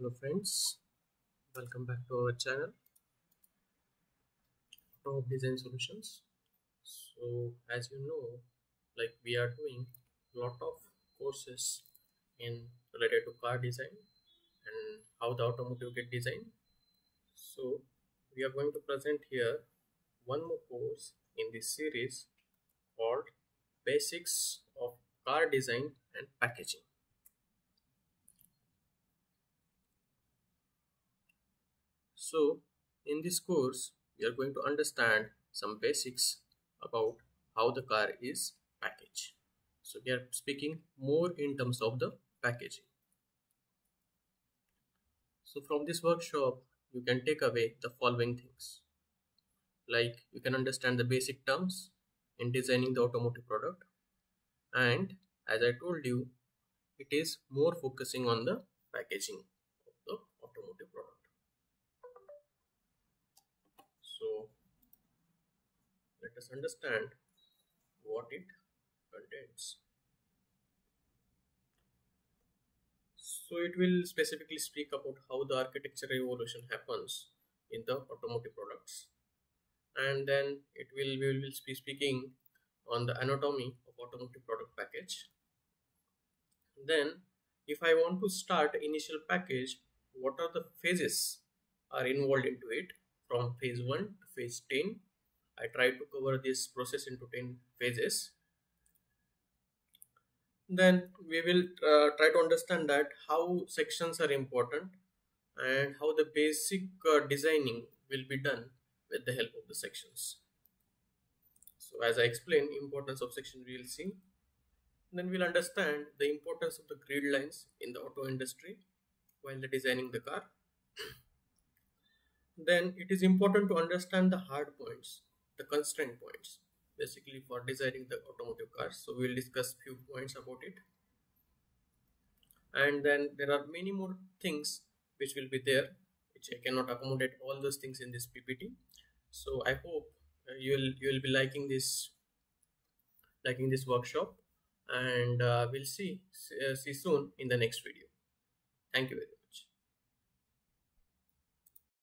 Hello friends, welcome back to our channel Automotive Design Solutions. So as you know, we are doing a lot of courses in related to car design and how the automotive get designed. So we are going to present here one more course in this series called Basics of Car Design and Packaging. So in this course, we are going to understand some basics about how the car is packaged. So we are speaking more in terms of the packaging. So from this workshop, you can take away the following things. Like you can understand the basic terms in designing the automotive product. And as I told you, it is more focusing on the packaging of the automotive product. So let us understand what it contains. So it will specifically speak about how the architectural evolution happens in the automotive products, and then we will be speaking on the anatomy of automotive product package. Then if I want to start initial package, what are the phases are involved into it from phase 1 to phase 10. I try to cover this process into 10 phases. Then we will try to understand that how sections are important and how the basic designing will be done with the help of the sections. So as I explained importance of section, we will see. Then we'll understand the importance of the grid lines in the auto industry while designing the car. Then it is important to understand the hard points, the constraint points, basically for designing the automotive cars. So we'll discuss few points about it. And then there are many more things which will be there, which I cannot accommodate all those things in this PPT. So I hope you'll be liking this workshop, and we'll see soon in the next video. Thank you very much.